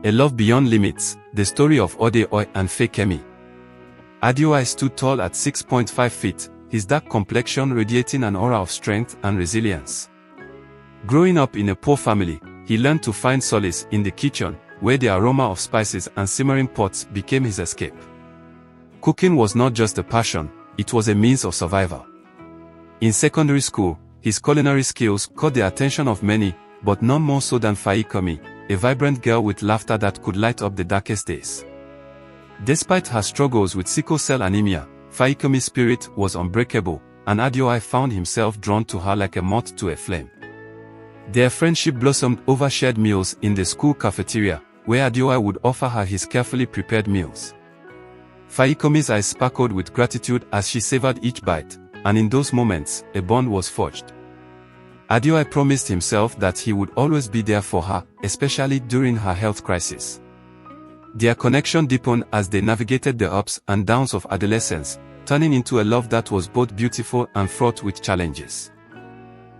A Love Beyond Limits, the story of Adeoye and Feyikemi. Adeoye stood tall at 6.5 feet, his dark complexion radiating an aura of strength and resilience. Growing up in a poor family, he learned to find solace in the kitchen, where the aroma of spices and simmering pots became his escape. Cooking was not just a passion, it was a means of survival. In secondary school, his culinary skills caught the attention of many, but none more so than Feyikemi, a vibrant girl with laughter that could light up the darkest days. Despite her struggles with sickle cell anemia, Feyikemi's spirit was unbreakable, and Adeoye found himself drawn to her like a moth to a flame. Their friendship blossomed over shared meals in the school cafeteria, where Adeoye would offer her his carefully prepared meals. Feyikemi's eyes sparkled with gratitude as she savored each bite, and in those moments, a bond was forged. Adeoye promised himself that he would always be there for her, especially during her health crisis. Their connection deepened as they navigated the ups and downs of adolescence, turning into a love that was both beautiful and fraught with challenges.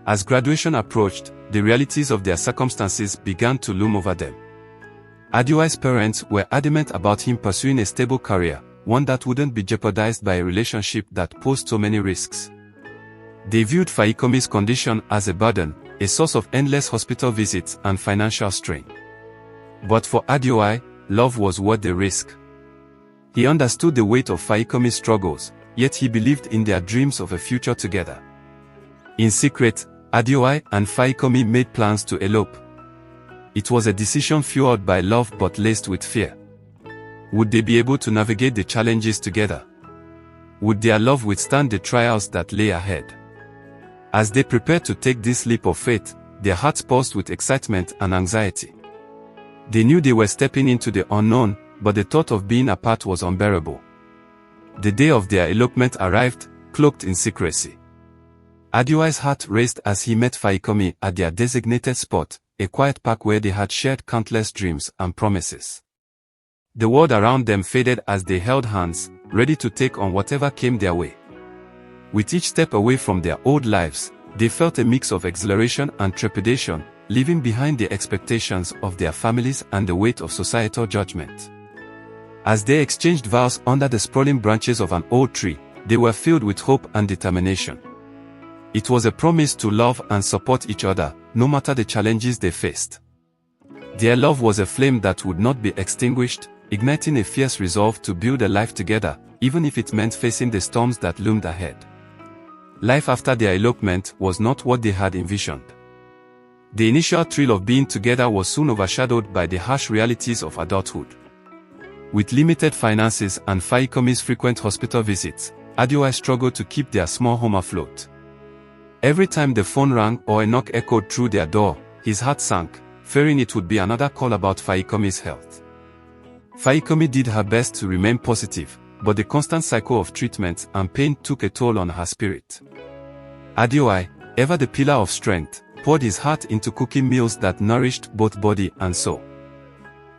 As graduation approached, the realities of their circumstances began to loom over them. Adeoye's parents were adamant about him pursuing a stable career, one that wouldn't be jeopardized by a relationship that posed so many risks. They viewed Feyikemi's condition as a burden, a source of endless hospital visits and financial strain. But for Adeoye, love was worth the risk. He understood the weight of Feyikemi's struggles, yet he believed in their dreams of a future together. In secret, Adeoye and Feyikemi made plans to elope. It was a decision fueled by love but laced with fear. Would they be able to navigate the challenges together? Would their love withstand the trials that lay ahead? As they prepared to take this leap of faith, their hearts pulsed with excitement and anxiety. They knew they were stepping into the unknown, but the thought of being apart was unbearable. The day of their elopement arrived, cloaked in secrecy. Adeoye's heart raced as he met Feyikemi at their designated spot, a quiet park where they had shared countless dreams and promises. The world around them faded as they held hands, ready to take on whatever came their way. With each step away from their old lives, they felt a mix of exhilaration and trepidation, leaving behind the expectations of their families and the weight of societal judgment. As they exchanged vows under the sprawling branches of an old tree, they were filled with hope and determination. It was a promise to love and support each other, no matter the challenges they faced. Their love was a flame that would not be extinguished, igniting a fierce resolve to build a life together, even if it meant facing the storms that loomed ahead. Life after their elopement was not what they had envisioned. The initial thrill of being together was soon overshadowed by the harsh realities of adulthood. With limited finances and Feyikemi's frequent hospital visits, Adeoye struggled to keep their small home afloat. Every time the phone rang or a knock echoed through their door, his heart sank, fearing it would be another call about Feyikemi's health. Feyikemi did her best to remain positive, but the constant cycle of treatment and pain took a toll on her spirit. Adeoye, ever the pillar of strength, poured his heart into cooking meals that nourished both body and soul.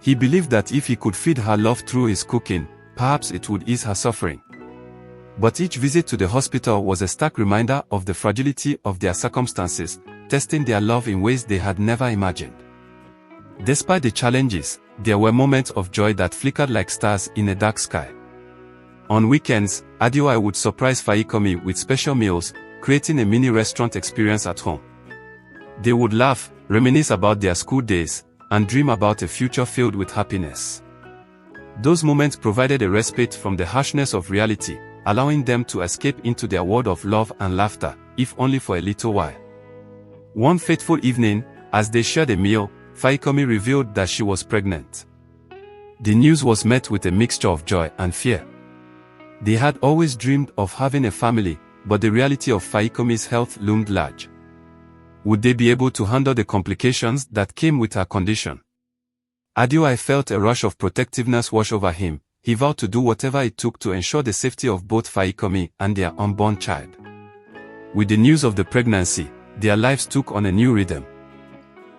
He believed that if he could feed her love through his cooking, perhaps it would ease her suffering. But each visit to the hospital was a stark reminder of the fragility of their circumstances, testing their love in ways they had never imagined. Despite the challenges, there were moments of joy that flickered like stars in a dark sky. On weekends, Adeoye would surprise Feyikemi with special meals, creating a mini restaurant experience at home. They would laugh, reminisce about their school days, and dream about a future filled with happiness. Those moments provided a respite from the harshness of reality, allowing them to escape into their world of love and laughter, if only for a little while. One fateful evening, as they shared a meal, Feyikemi revealed that she was pregnant. The news was met with a mixture of joy and fear. They had always dreamed of having a family, but the reality of Feyikemi's health loomed large. Would they be able to handle the complications that came with her condition? Adeoye felt a rush of protectiveness wash over him. He vowed to do whatever it took to ensure the safety of both Feyikemi and their unborn child. With the news of the pregnancy, their lives took on a new rhythm.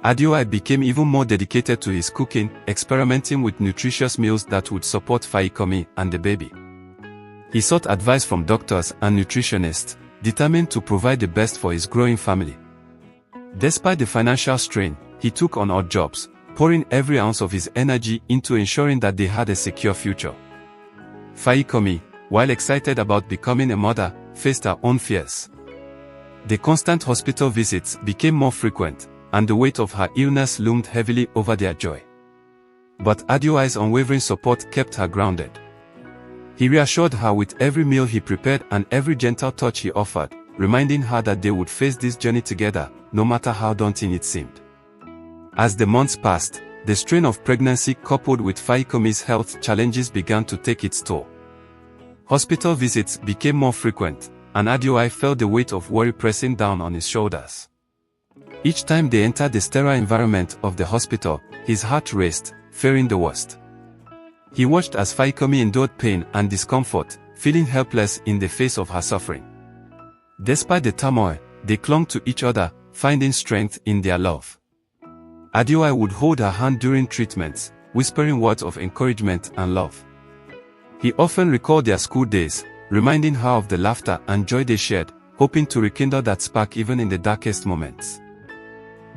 Adeoye became even more dedicated to his cooking, experimenting with nutritious meals that would support Feyikemi and the baby. He sought advice from doctors and nutritionists, determined to provide the best for his growing family. Despite the financial strain, he took on odd jobs, pouring every ounce of his energy into ensuring that they had a secure future. Feyikemi, while excited about becoming a mother, faced her own fears. The constant hospital visits became more frequent, and the weight of her illness loomed heavily over their joy. But Adeoye's unwavering support kept her grounded. He reassured her with every meal he prepared and every gentle touch he offered, reminding her that they would face this journey together, no matter how daunting it seemed. As the months passed, the strain of pregnancy coupled with Feyikemi's health challenges began to take its toll. Hospital visits became more frequent, and Adeoye felt the weight of worry pressing down on his shoulders. Each time they entered the sterile environment of the hospital, his heart raced, fearing the worst. He watched as Feyikemi endured pain and discomfort, feeling helpless in the face of her suffering. Despite the turmoil, they clung to each other, finding strength in their love. Adeoye would hold her hand during treatments, whispering words of encouragement and love. He often recalled their school days, reminding her of the laughter and joy they shared, hoping to rekindle that spark even in the darkest moments.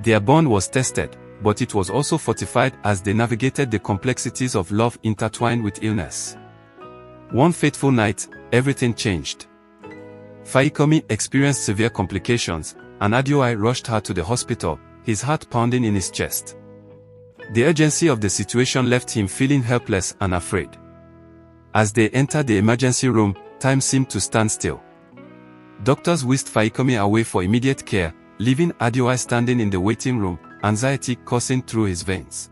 Their bond was tested, but it was also fortified as they navigated the complexities of love intertwined with illness. One fateful night, everything changed. Feyikemi experienced severe complications, and Adeoye rushed her to the hospital, his heart pounding in his chest. The urgency of the situation left him feeling helpless and afraid. As they entered the emergency room, time seemed to stand still. Doctors whisked Feyikemi away for immediate care, leaving Adeoye standing in the waiting room, anxiety coursing through his veins.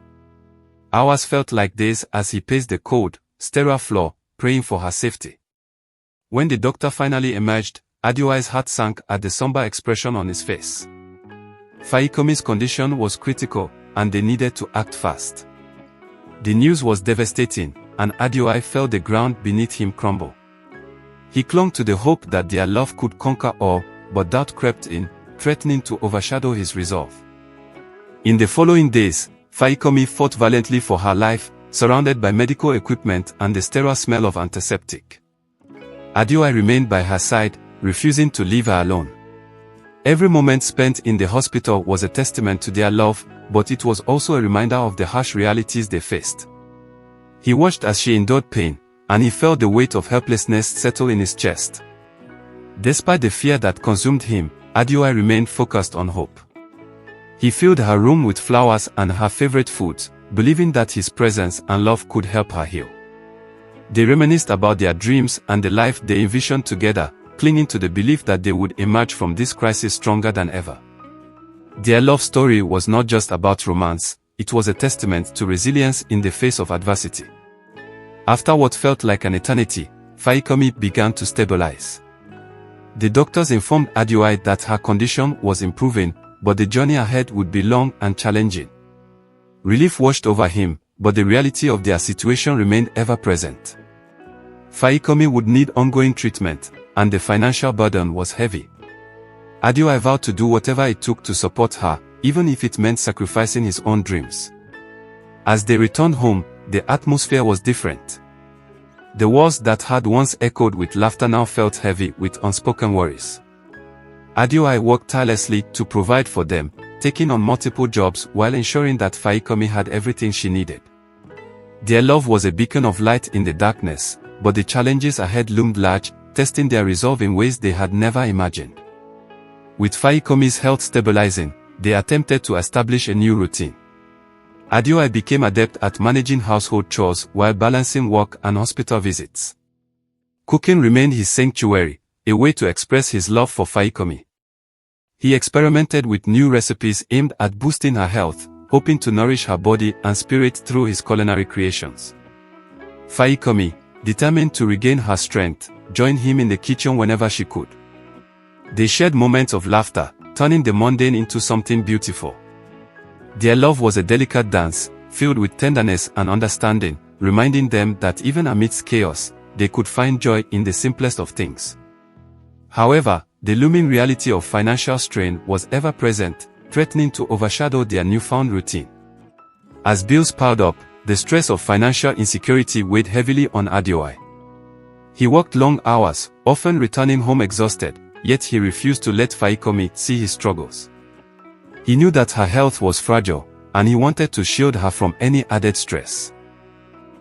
Hours felt like days as he paced the cold, sterile floor, praying for her safety. When the doctor finally emerged, Adeoye's heart sank at the somber expression on his face. Feyikemi's condition was critical, and they needed to act fast. The news was devastating, and Adeoye felt the ground beneath him crumble. He clung to the hope that their love could conquer all, but doubt crept in, threatening to overshadow his resolve. In the following days, Feyikemi fought valiantly for her life, surrounded by medical equipment and the sterile smell of antiseptic. Adeoye remained by her side, refusing to leave her alone. Every moment spent in the hospital was a testament to their love, but it was also a reminder of the harsh realities they faced. He watched as she endured pain, and he felt the weight of helplessness settle in his chest. Despite the fear that consumed him, Adeoye remained focused on hope. He filled her room with flowers and her favorite foods, believing that his presence and love could help her heal. They reminisced about their dreams and the life they envisioned together, clinging to the belief that they would emerge from this crisis stronger than ever. Their love story was not just about romance, it was a testament to resilience in the face of adversity. After what felt like an eternity, Feyikemi began to stabilize. The doctors informed Adeoye that her condition was improving, but the journey ahead would be long and challenging. Relief washed over him, but the reality of their situation remained ever present. Feyikemi would need ongoing treatment, and the financial burden was heavy. Adeoye vowed to do whatever it took to support her, even if it meant sacrificing his own dreams. As they returned home, the atmosphere was different. The walls that had once echoed with laughter now felt heavy with unspoken worries. Adeoye worked tirelessly to provide for them, taking on multiple jobs while ensuring that Feyikemi had everything she needed. Their love was a beacon of light in the darkness, but the challenges ahead loomed large, testing their resolve in ways they had never imagined. With Feyikemi's health stabilizing, they attempted to establish a new routine. Adeoye became adept at managing household chores while balancing work and hospital visits. Cooking remained his sanctuary, a way to express his love for Feyikemi. He experimented with new recipes aimed at boosting her health, hoping to nourish her body and spirit through his culinary creations. Feyikemi, determined to regain her strength, joined him in the kitchen whenever she could. They shared moments of laughter, turning the mundane into something beautiful. Their love was a delicate dance, filled with tenderness and understanding, reminding them that even amidst chaos, they could find joy in the simplest of things. However, the looming reality of financial strain was ever present, threatening to overshadow their newfound routine. As bills piled up, the stress of financial insecurity weighed heavily on Adeoye. He worked long hours, often returning home exhausted, yet he refused to let Feyikemi see his struggles. He knew that her health was fragile, and he wanted to shield her from any added stress.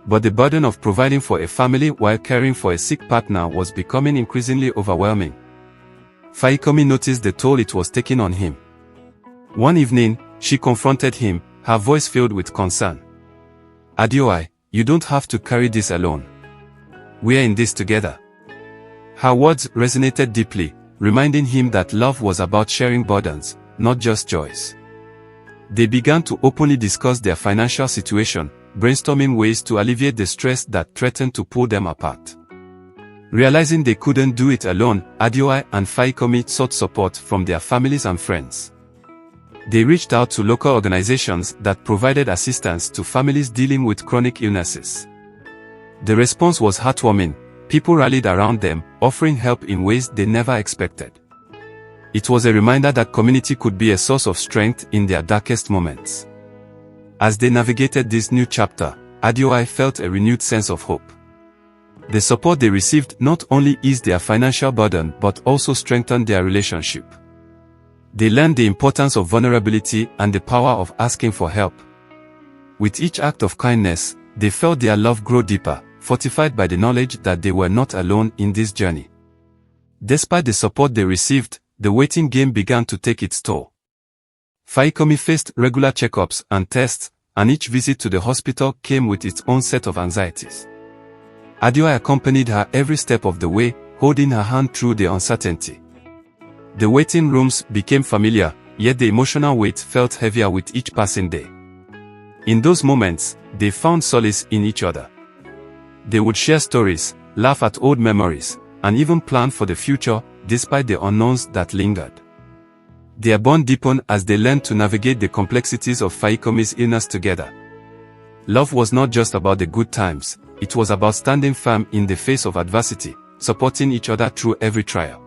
But the burden of providing for a family while caring for a sick partner was becoming increasingly overwhelming. Feyikemi noticed the toll it was taking on him. One evening, she confronted him, her voice filled with concern. "Adeoye, you don't have to carry this alone. We are in this together." Her words resonated deeply, reminding him that love was about sharing burdens, not just joys. They began to openly discuss their financial situation, brainstorming ways to alleviate the stress that threatened to pull them apart. Realizing they couldn't do it alone, Adeoye and Feyikemi sought support from their families and friends. They reached out to local organizations that provided assistance to families dealing with chronic illnesses. The response was heartwarming. People rallied around them, offering help in ways they never expected. It was a reminder that community could be a source of strength in their darkest moments. As they navigated this new chapter, Adeoye felt a renewed sense of hope. The support they received not only eased their financial burden but also strengthened their relationship. They learned the importance of vulnerability and the power of asking for help. With each act of kindness, they felt their love grow deeper, fortified by the knowledge that they were not alone in this journey. Despite the support they received, the waiting game began to take its toll. Feyikemi faced regular checkups and tests, and each visit to the hospital came with its own set of anxieties. Adeoye accompanied her every step of the way, holding her hand through the uncertainty. The waiting rooms became familiar, yet the emotional weight felt heavier with each passing day. In those moments, they found solace in each other. They would share stories, laugh at old memories, and even plan for the future, despite the unknowns that lingered. Their bond deepened as they learned to navigate the complexities of Feyikemi's illness together. Love was not just about the good times, it was about standing firm in the face of adversity, supporting each other through every trial.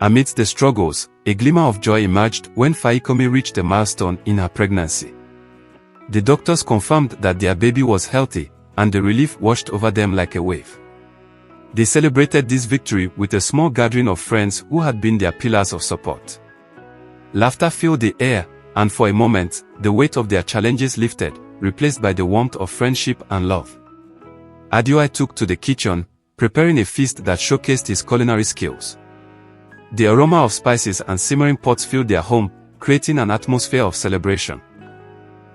Amidst the struggles, a glimmer of joy emerged when Feyikemi reached a milestone in her pregnancy. The doctors confirmed that their baby was healthy, and the relief washed over them like a wave. They celebrated this victory with a small gathering of friends who had been their pillars of support. Laughter filled the air, and for a moment, the weight of their challenges lifted, replaced by the warmth of friendship and love. Adeoye took to the kitchen, preparing a feast that showcased his culinary skills. The aroma of spices and simmering pots filled their home, creating an atmosphere of celebration.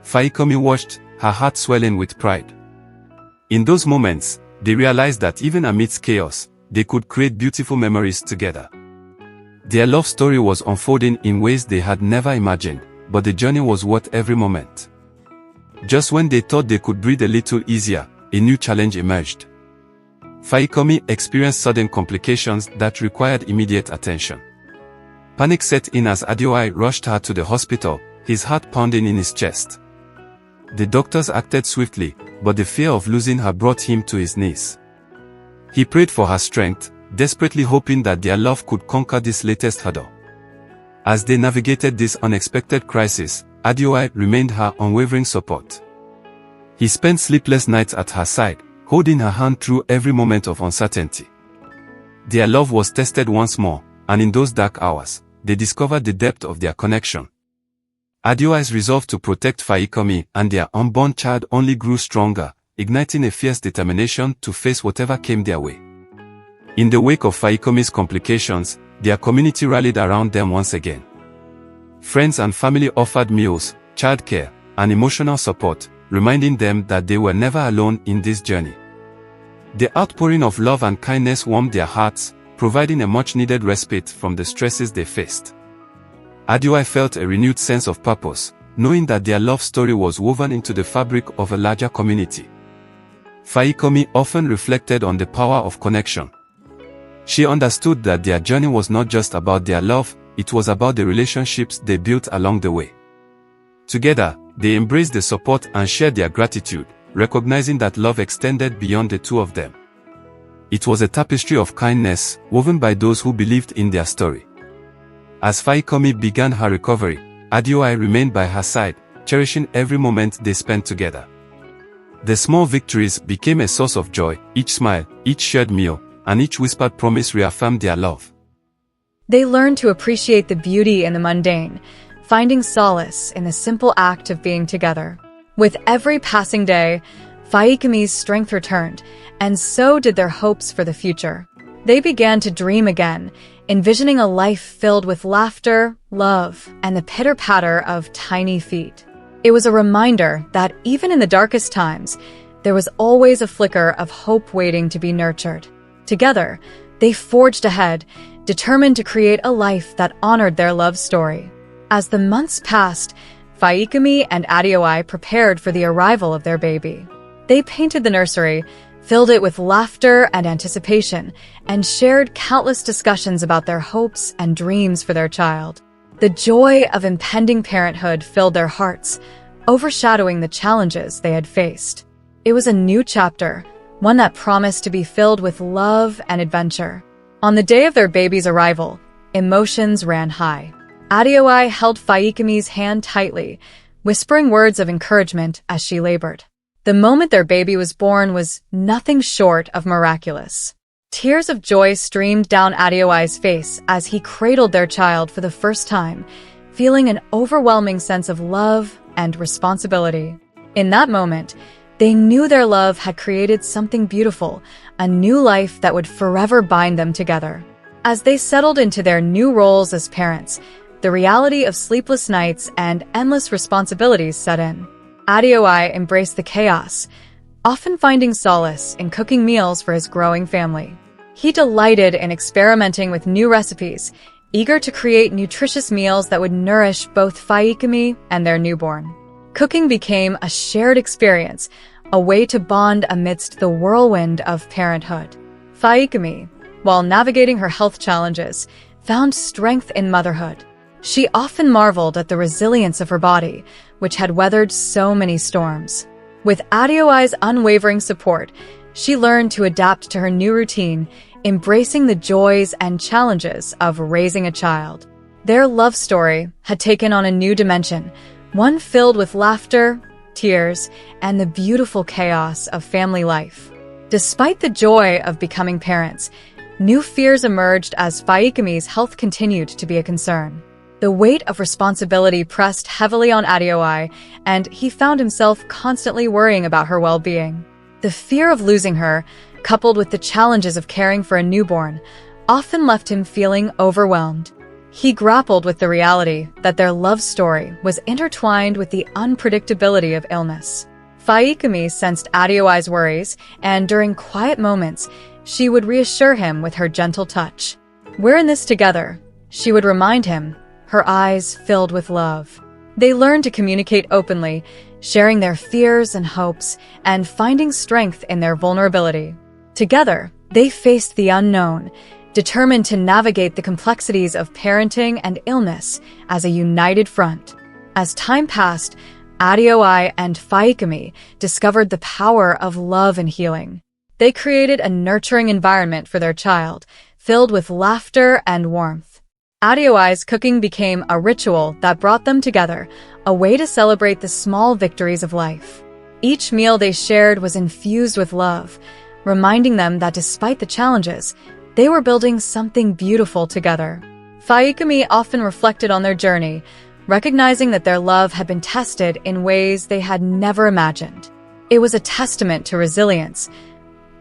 Feyikemi watched, her heart swelling with pride. In those moments, they realized that even amidst chaos, they could create beautiful memories together. Their love story was unfolding in ways they had never imagined, but the journey was worth every moment. Just when they thought they could breathe a little easier, a new challenge emerged. Feyikemi experienced sudden complications that required immediate attention. Panic set in as Adeoye rushed her to the hospital, his heart pounding in his chest. The doctors acted swiftly, but the fear of losing her brought him to his knees. He prayed for her strength, desperately hoping that their love could conquer this latest hurdle. As they navigated this unexpected crisis, Adeoye remained her unwavering support. He spent sleepless nights at her side, holding her hand through every moment of uncertainty. Their love was tested once more, and in those dark hours, they discovered the depth of their connection. Adeoye's resolve to protect Feyikemi and their unborn child only grew stronger, igniting a fierce determination to face whatever came their way. In the wake of Feyikemi's complications, their community rallied around them once again. Friends and family offered meals, childcare, and emotional support, reminding them that they were never alone in this journey. The outpouring of love and kindness warmed their hearts, providing a much-needed respite from the stresses they faced. Adeoye felt a renewed sense of purpose, knowing that their love story was woven into the fabric of a larger community. Feyikemi often reflected on the power of connection. She understood that their journey was not just about their love, it was about the relationships they built along the way. Together, they embraced the support and shared their gratitude, recognizing that love extended beyond the two of them. It was a tapestry of kindness, woven by those who believed in their story. As Feyikemi began her recovery, Adeoye remained by her side, cherishing every moment they spent together. The small victories became a source of joy, each smile, each shared meal, and each whispered promise reaffirmed their love. They learned to appreciate the beauty in the mundane, finding solace in the simple act of being together. With every passing day, Feyikemi's strength returned, and so did their hopes for the future. They began to dream again, envisioning a life filled with laughter, love, and the pitter-patter of tiny feet. It was a reminder that even in the darkest times, there was always a flicker of hope waiting to be nurtured. Together, they forged ahead, determined to create a life that honored their love story. As the months passed, Feyikemi and Adeoye prepared for the arrival of their baby. They painted the nursery, filled it with laughter and anticipation, and shared countless discussions about their hopes and dreams for their child. The joy of impending parenthood filled their hearts, overshadowing the challenges they had faced. It was a new chapter, one that promised to be filled with love and adventure. On the day of their baby's arrival, emotions ran high. Adeoye held Feyikemi's hand tightly, whispering words of encouragement as she labored. The moment their baby was born was nothing short of miraculous. Tears of joy streamed down Adeoye's face as he cradled their child for the first time, feeling an overwhelming sense of love and responsibility. In that moment, they knew their love had created something beautiful, a new life that would forever bind them together. As they settled into their new roles as parents, the reality of sleepless nights and endless responsibilities set in. Adeoye embraced the chaos, often finding solace in cooking meals for his growing family. He delighted in experimenting with new recipes, eager to create nutritious meals that would nourish both Feyikemi and their newborn. Cooking became a shared experience, a way to bond amidst the whirlwind of parenthood. Feyikemi, while navigating her health challenges, found strength in motherhood. She often marveled at the resilience of her body, which had weathered so many storms. With Adeoye's unwavering support, she learned to adapt to her new routine, embracing the joys and challenges of raising a child. Their love story had taken on a new dimension, one filled with laughter, tears, and the beautiful chaos of family life. Despite the joy of becoming parents, new fears emerged as Feyikemi's health continued to be a concern. The weight of responsibility pressed heavily on Adeoye, and he found himself constantly worrying about her well-being. The fear of losing her, coupled with the challenges of caring for a newborn, often left him feeling overwhelmed. He grappled with the reality that their love story was intertwined with the unpredictability of illness. Feyikemi sensed Adeoye's worries, and during quiet moments, she would reassure him with her gentle touch. "We're in this together," she would remind him, her eyes filled with love. They learned to communicate openly, sharing their fears and hopes, and finding strength in their vulnerability. Together, they faced the unknown, determined to navigate the complexities of parenting and illness as a united front. As time passed, Adeoye and Feyikemi discovered the power of love and healing. They created a nurturing environment for their child, filled with laughter and warmth. Adeoye's cooking became a ritual that brought them together, a way to celebrate the small victories of life. Each meal they shared was infused with love, reminding them that despite the challenges, they were building something beautiful together. Feyikemi often reflected on their journey, recognizing that their love had been tested in ways they had never imagined. It was a testament to resilience,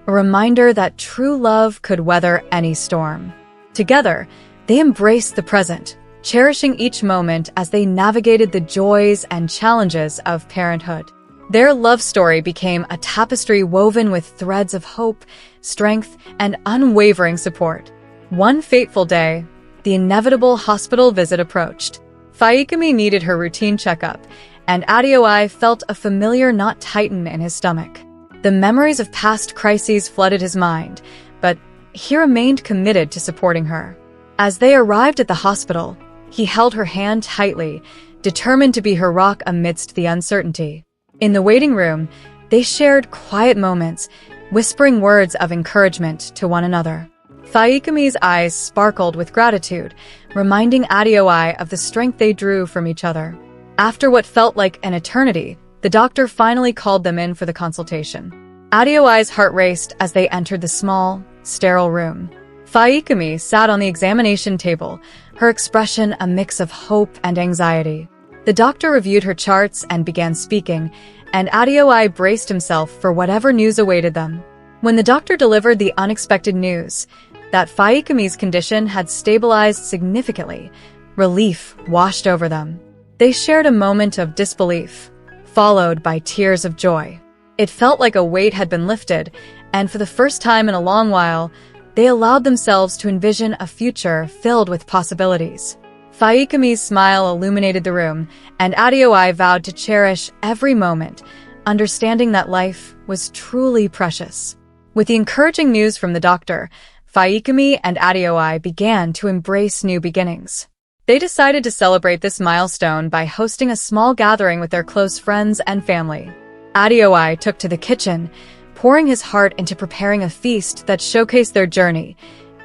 a reminder that true love could weather any storm. Together, they embraced the present, cherishing each moment as they navigated the joys and challenges of parenthood. Their love story became a tapestry woven with threads of hope, strength, and unwavering support. One fateful day, the inevitable hospital visit approached. Feyikemi needed her routine checkup, and Adeoye felt a familiar knot tighten in his stomach. The memories of past crises flooded his mind, but he remained committed to supporting her. As they arrived at the hospital, he held her hand tightly, determined to be her rock amidst the uncertainty. In the waiting room, they shared quiet moments, whispering words of encouragement to one another. Feyikemi's eyes sparkled with gratitude, reminding Adeoye of the strength they drew from each other. After what felt like an eternity, the doctor finally called them in for the consultation. Adeoye's heart raced as they entered the small, sterile room. Feyikemi sat on the examination table, her expression a mix of hope and anxiety. The doctor reviewed her charts and began speaking, and Adeoye braced himself for whatever news awaited them. When the doctor delivered the unexpected news that Feyikemi's condition had stabilized significantly, relief washed over them. They shared a moment of disbelief, followed by tears of joy. It felt like a weight had been lifted, and for the first time in a long while, they allowed themselves to envision a future filled with possibilities. Feyikemi's smile illuminated the room, and Adeoye vowed to cherish every moment, understanding that life was truly precious. With the encouraging news from the doctor, Feyikemi and Adeoye began to embrace new beginnings. They decided to celebrate this milestone by hosting a small gathering with their close friends and family. Adeoye took to the kitchen, pouring his heart into preparing a feast that showcased their journey,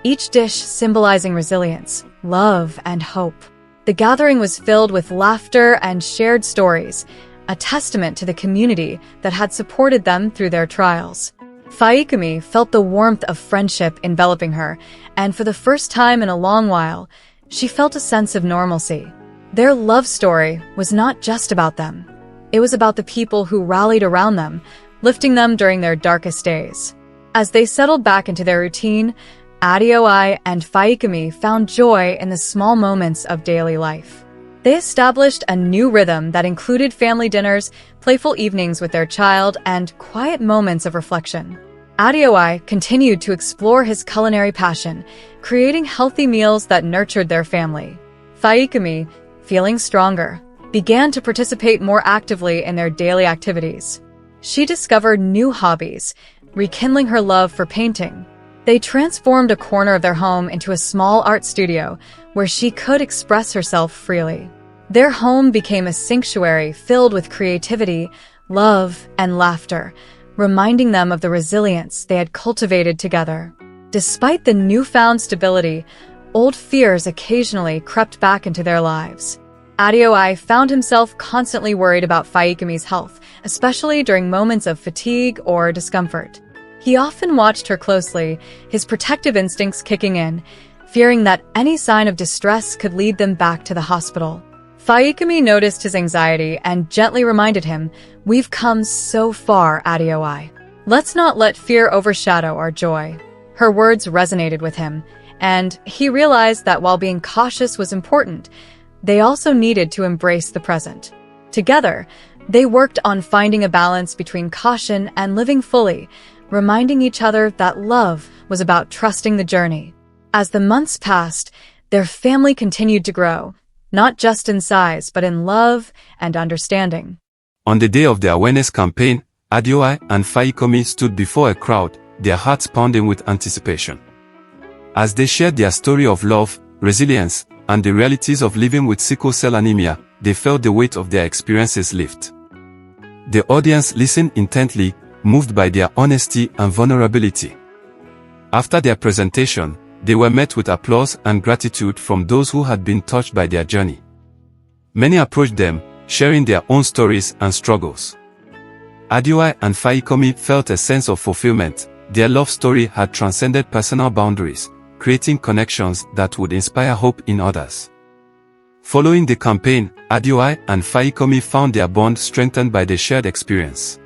each dish symbolizing resilience, love, and hope. The gathering was filled with laughter and shared stories, a testament to the community that had supported them through their trials. Feyikemi felt the warmth of friendship enveloping her, and for the first time in a long while, she felt a sense of normalcy. Their love story was not just about them. It was about the people who rallied around them, lifting them during their darkest days. As they settled back into their routine, Adeoye and Feyikemi found joy in the small moments of daily life. They established a new rhythm that included family dinners, playful evenings with their child, and quiet moments of reflection. Adeoye continued to explore his culinary passion, creating healthy meals that nurtured their family. Feyikemi, feeling stronger, began to participate more actively in their daily activities. She discovered new hobbies, rekindling her love for painting. They transformed a corner of their home into a small art studio where she could express herself freely. Their home became a sanctuary filled with creativity, love, and laughter, reminding them of the resilience they had cultivated together. Despite the newfound stability, old fears occasionally crept back into their lives. Adeoye found himself constantly worried about Feyikemi's health, especially during moments of fatigue or discomfort. He often watched her closely, his protective instincts kicking in, fearing that any sign of distress could lead them back to the hospital. Feyikemi noticed his anxiety and gently reminded him, "We've come so far, Adeoye. Let's not let fear overshadow our joy." Her words resonated with him, and he realized that while being cautious was important, they also needed to embrace the present. Together, they worked on finding a balance between caution and living fully, reminding each other that love was about trusting the journey. As the months passed, their family continued to grow, not just in size but in love and understanding. On the day of the awareness campaign, Adeoye and Feyikemi stood before a crowd, their hearts pounding with anticipation. As they shared their story of love, resilience, and the realities of living with sickle cell anemia, they felt the weight of their experiences lift. The audience listened intently, moved by their honesty and vulnerability. After their presentation, they were met with applause and gratitude from those who had been touched by their journey. Many approached them, sharing their own stories and struggles. Adeoye and Feyikemi felt a sense of fulfillment. Their love story had transcended personal boundaries, creating connections that would inspire hope in others. Following the campaign, Adeoye and Feyikemi found their bond strengthened by the shared experience.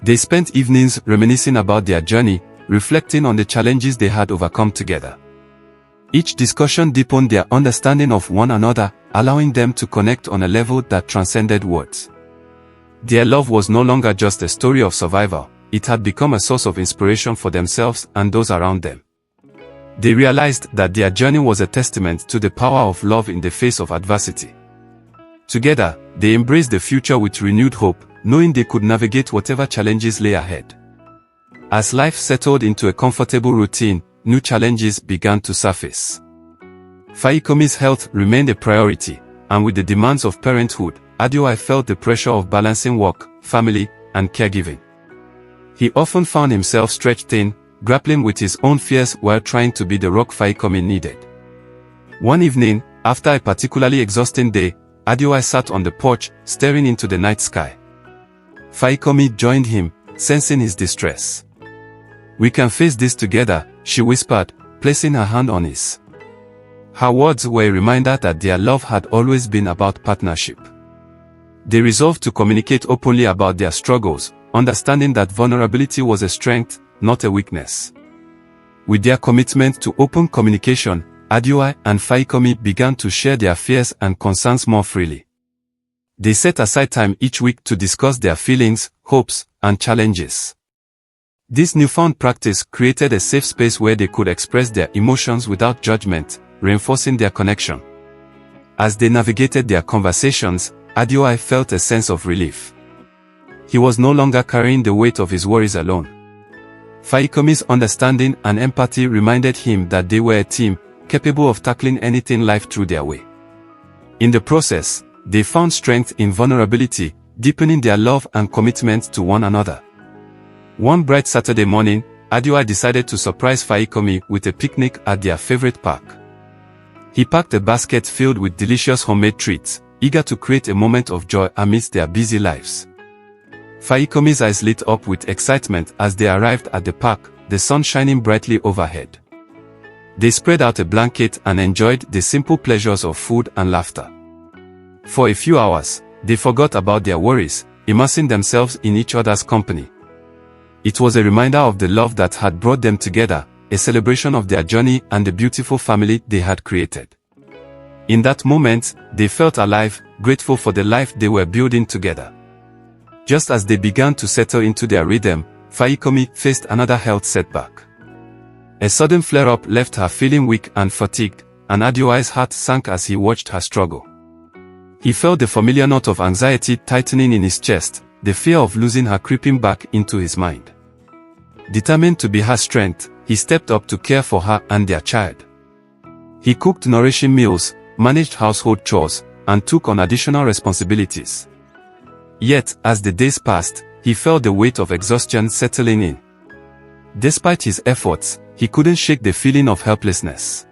They spent evenings reminiscing about their journey, reflecting on the challenges they had overcome together. Each discussion deepened their understanding of one another, allowing them to connect on a level that transcended words. Their love was no longer just a story of survival, it had become a source of inspiration for themselves and those around them. They realized that their journey was a testament to the power of love in the face of adversity. Together, they embraced the future with renewed hope, knowing they could navigate whatever challenges lay ahead. As life settled into a comfortable routine, new challenges began to surface. Feyikemi's health remained a priority, and with the demands of parenthood, Adeoye felt the pressure of balancing work, family, and caregiving. He often found himself stretched thin, grappling with his own fears while trying to be the rock Feyikemi needed. One evening, after a particularly exhausting day, Adeoye sat on the porch, staring into the night sky. Feyikemi joined him, sensing his distress. "We can face this together," she whispered, placing her hand on his. Her words were a reminder that their love had always been about partnership. They resolved to communicate openly about their struggles, understanding that vulnerability was a strength, not a weakness. With their commitment to open communication, Adeoye and Feyikemi began to share their fears and concerns more freely. They set aside time each week to discuss their feelings, hopes, and challenges. This newfound practice created a safe space where they could express their emotions without judgment, reinforcing their connection. As they navigated their conversations, Adeoye felt a sense of relief. He was no longer carrying the weight of his worries alone. Feyikemi's understanding and empathy reminded him that they were a team, capable of tackling anything life threw their way. In the process, they found strength in vulnerability, deepening their love and commitment to one another. One bright Saturday morning, Adeoye decided to surprise Feyikemi with a picnic at their favorite park. He packed a basket filled with delicious homemade treats, eager to create a moment of joy amidst their busy lives. Feyikemi's eyes lit up with excitement as they arrived at the park, the sun shining brightly overhead. They spread out a blanket and enjoyed the simple pleasures of food and laughter. For a few hours, they forgot about their worries, immersing themselves in each other's company. It was a reminder of the love that had brought them together, a celebration of their journey and the beautiful family they had created. In that moment, they felt alive, grateful for the life they were building together. Just as they began to settle into their rhythm, Feyikemi faced another health setback. A sudden flare-up left her feeling weak and fatigued, and Adeoye's heart sank as he watched her struggle. He felt the familiar knot of anxiety tightening in his chest, the fear of losing her creeping back into his mind. Determined to be her strength, he stepped up to care for her and their child. He cooked nourishing meals, managed household chores, and took on additional responsibilities. Yet, as the days passed, he felt the weight of exhaustion settling in. Despite his efforts, he couldn't shake the feeling of helplessness.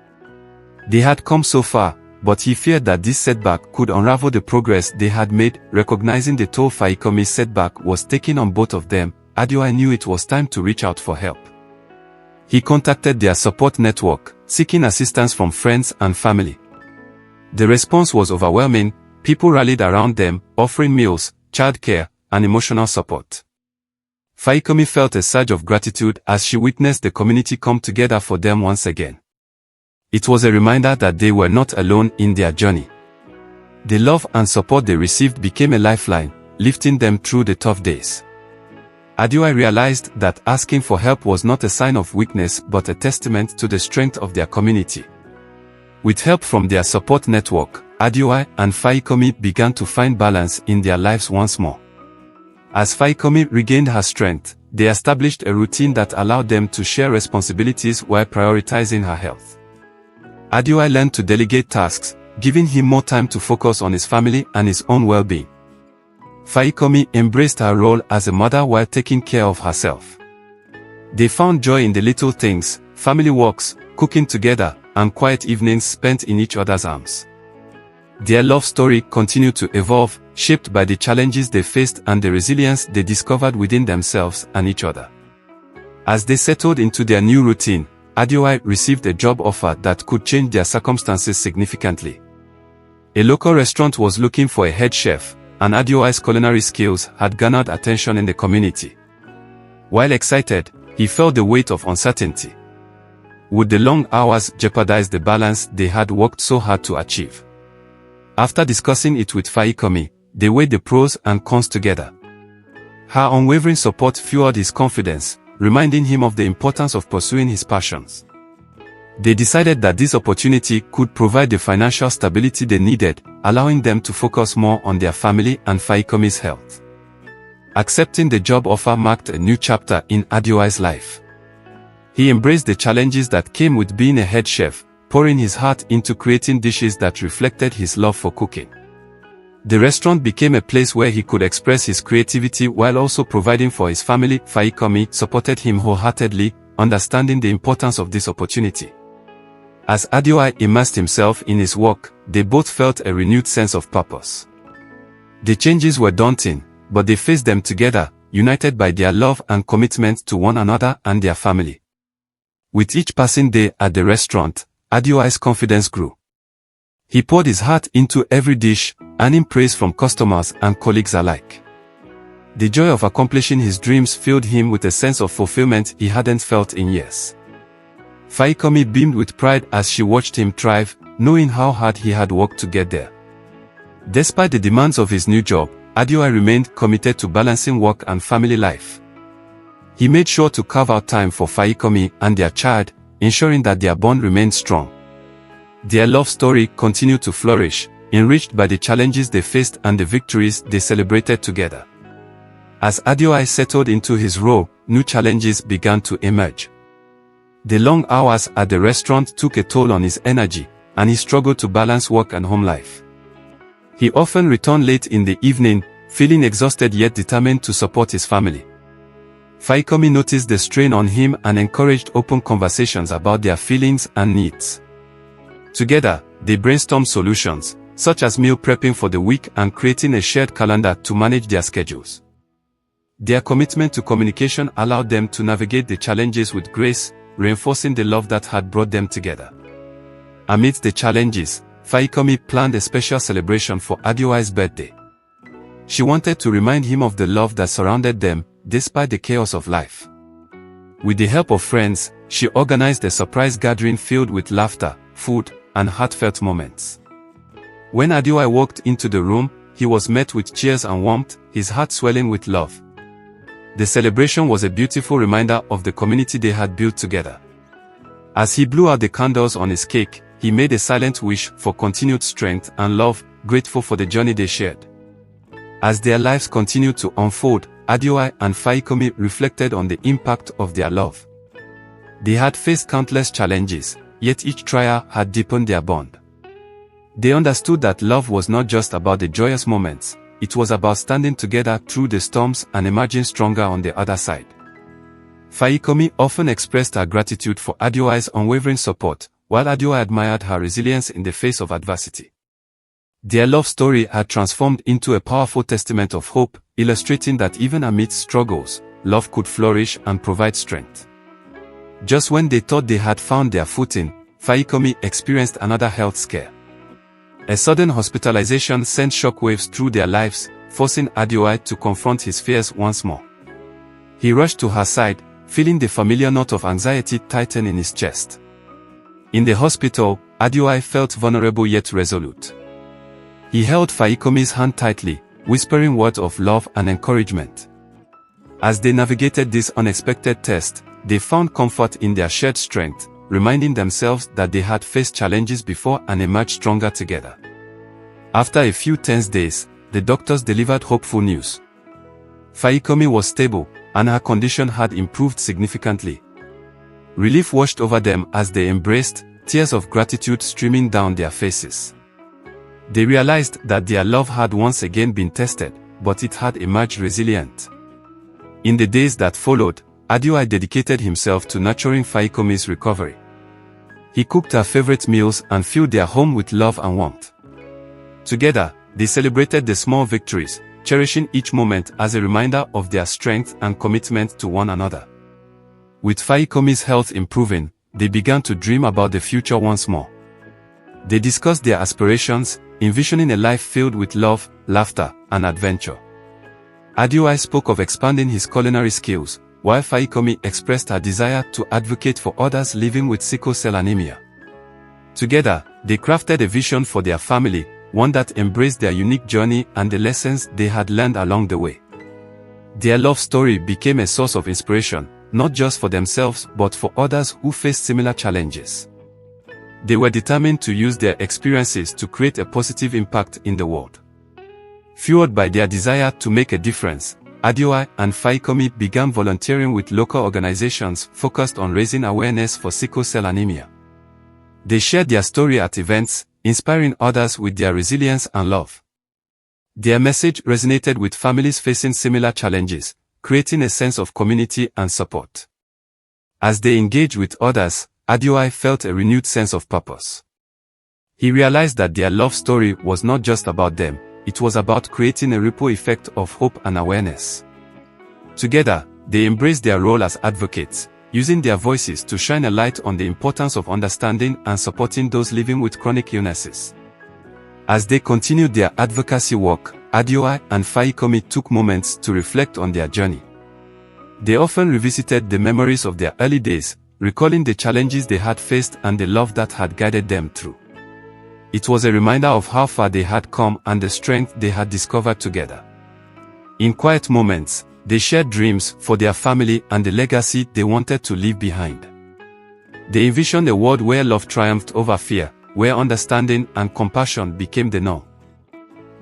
They had come so far, but he feared that this setback could unravel the progress they had made. Recognizing the toll Feyikemi's setback was taking on both of them, Adeoye knew it was time to reach out for help. He contacted their support network, seeking assistance from friends and family. The response was overwhelming. People rallied around them, offering meals, childcare, and emotional support. Feyikemi felt a surge of gratitude as she witnessed the community come together for them once again. It was a reminder that they were not alone in their journey. The love and support they received became a lifeline, lifting them through the tough days. Adeoye realized that asking for help was not a sign of weakness but a testament to the strength of their community. With help from their support network, Adeoye and Feyikemi began to find balance in their lives once more. As Feyikemi regained her strength, they established a routine that allowed them to share responsibilities while prioritizing her health. Adeoye learned to delegate tasks, giving him more time to focus on his family and his own well-being. Feyikemi embraced her role as a mother while taking care of herself. They found joy in the little things, family walks, cooking together, and quiet evenings spent in each other's arms. Their love story continued to evolve, shaped by the challenges they faced and the resilience they discovered within themselves and each other. As they settled into their new routine, Adeoye received a job offer that could change their circumstances significantly. A local restaurant was looking for a head chef, and Adeoye's culinary skills had garnered attention in the community. While excited, he felt the weight of uncertainty. Would the long hours jeopardize the balance they had worked so hard to achieve? After discussing it with Feyikemi, they weighed the pros and cons together. Her unwavering support fueled his confidence, reminding him of the importance of pursuing his passions. They decided that this opportunity could provide the financial stability they needed, allowing them to focus more on their family and Feyikemi's health. Accepting the job offer marked a new chapter in Adeoye's life. He embraced the challenges that came with being a head chef, pouring his heart into creating dishes that reflected his love for cooking. The restaurant became a place where he could express his creativity while also providing for his family. Feyikemi supported him wholeheartedly, understanding the importance of this opportunity. As Adeoye immersed himself in his work, they both felt a renewed sense of purpose. The changes were daunting, but they faced them together, united by their love and commitment to one another and their family. With each passing day at the restaurant, Adeoye's confidence grew. He poured his heart into every dish, earning praise from customers and colleagues alike. The joy of accomplishing his dreams filled him with a sense of fulfillment he hadn't felt in years. Feyikemi beamed with pride as she watched him thrive, knowing how hard he had worked to get there. Despite the demands of his new job, Adeoye remained committed to balancing work and family life. He made sure to carve out time for Feyikemi and their child, ensuring that their bond remained strong. Their love story continued to flourish, enriched by the challenges they faced and the victories they celebrated together. As Adeoye settled into his role, new challenges began to emerge. The long hours at the restaurant took a toll on his energy, and he struggled to balance work and home life. He often returned late in the evening, feeling exhausted yet determined to support his family. Feyikemi noticed the strain on him and encouraged open conversations about their feelings and needs. Together, they brainstormed solutions, such as meal prepping for the week and creating a shared calendar to manage their schedules. Their commitment to communication allowed them to navigate the challenges with grace, reinforcing the love that had brought them together. Amidst the challenges, Feyikemi planned a special celebration for Adeoye's birthday. She wanted to remind him of the love that surrounded them, despite the chaos of life. With the help of friends, she organized a surprise gathering filled with laughter, food, and heartfelt moments. When Adeoye walked into the room, he was met with cheers and warmth, his heart swelling with love. The celebration was a beautiful reminder of the community they had built together. As he blew out the candles on his cake, he made a silent wish for continued strength and love, grateful for the journey they shared. As their lives continued to unfold, Adeoye and Feyikemi reflected on the impact of their love. They had faced countless challenges, yet each trial had deepened their bond. They understood that love was not just about the joyous moments, it was about standing together through the storms and emerging stronger on the other side. Feyikemi often expressed her gratitude for Adeoye's unwavering support, while Adeoye admired her resilience in the face of adversity. Their love story had transformed into a powerful testament of hope, illustrating that even amidst struggles, love could flourish and provide strength. Just when they thought they had found their footing, Feyikemi experienced another health scare. A sudden hospitalization sent shockwaves through their lives, forcing Adeoye to confront his fears once more. He rushed to her side, feeling the familiar knot of anxiety tighten in his chest. In the hospital, Adeoye felt vulnerable yet resolute. He held Feyikemi's hand tightly, whispering words of love and encouragement. As they navigated this unexpected test, they found comfort in their shared strength, reminding themselves that they had faced challenges before and emerged stronger together. After a few tense days, the doctors delivered hopeful news. Feyikemi was stable, and her condition had improved significantly. Relief washed over them as they embraced, tears of gratitude streaming down their faces. They realized that their love had once again been tested, but it had emerged resilient. In the days that followed, Adeoye dedicated himself to nurturing Feyikemi's recovery. He cooked her favorite meals and filled their home with love and warmth. Together, they celebrated the small victories, cherishing each moment as a reminder of their strength and commitment to one another. With Feyikemi's health improving, they began to dream about the future once more. They discussed their aspirations, envisioning a life filled with love, laughter, and adventure. Adeoye spoke of expanding his culinary skills, while Feyikemi expressed her desire to advocate for others living with sickle cell anemia. Together, they crafted a vision for their family, one that embraced their unique journey and the lessons they had learned along the way. Their love story became a source of inspiration, not just for themselves but for others who faced similar challenges. They were determined to use their experiences to create a positive impact in the world. Fueled by their desire to make a difference, Adeoye and Feyikemi began volunteering with local organizations focused on raising awareness for sickle cell anemia. They shared their story at events, inspiring others with their resilience and love. Their message resonated with families facing similar challenges, creating a sense of community and support. As they engaged with others, Adeoye felt a renewed sense of purpose. He realized that their love story was not just about them, it was about creating a ripple effect of hope and awareness. Together, they embraced their role as advocates, using their voices to shine a light on the importance of understanding and supporting those living with chronic illnesses. As they continued their advocacy work, Adeoye and Feyikemi took moments to reflect on their journey. They often revisited the memories of their early days, recalling the challenges they had faced and the love that had guided them through. It was a reminder of how far they had come and the strength they had discovered together. In quiet moments, they shared dreams for their family and the legacy they wanted to leave behind. They envisioned a world where love triumphed over fear, where understanding and compassion became the norm.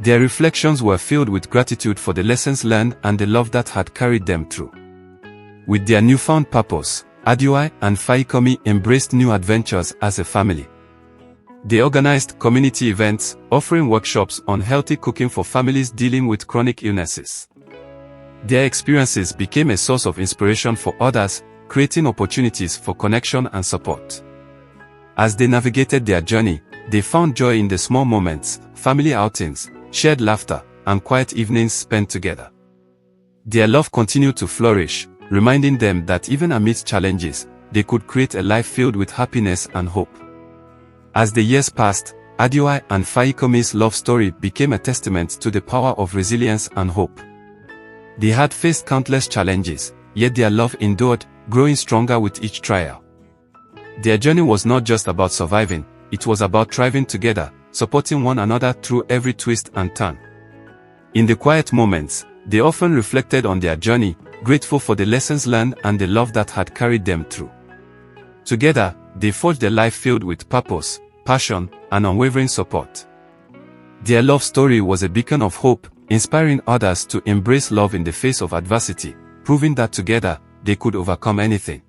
Their reflections were filled with gratitude for the lessons learned and the love that had carried them through. With their newfound purpose, Adeoye and Feyikemi embraced new adventures as a family. They organized community events, offering workshops on healthy cooking for families dealing with chronic illnesses. Their experiences became a source of inspiration for others, creating opportunities for connection and support. As they navigated their journey, they found joy in the small moments, family outings, shared laughter, and quiet evenings spent together. Their love continued to flourish, reminding them that even amidst challenges, they could create a life filled with happiness and hope. As the years passed, Adeoye and Feyikemi's love story became a testament to the power of resilience and hope. They had faced countless challenges, yet their love endured, growing stronger with each trial. Their journey was not just about surviving, it was about thriving together, supporting one another through every twist and turn. In the quiet moments, they often reflected on their journey, grateful for the lessons learned and the love that had carried them through. Together, they forged a life filled with purpose, passion, and unwavering support. Their love story was a beacon of hope, inspiring others to embrace love in the face of adversity, proving that together, they could overcome anything.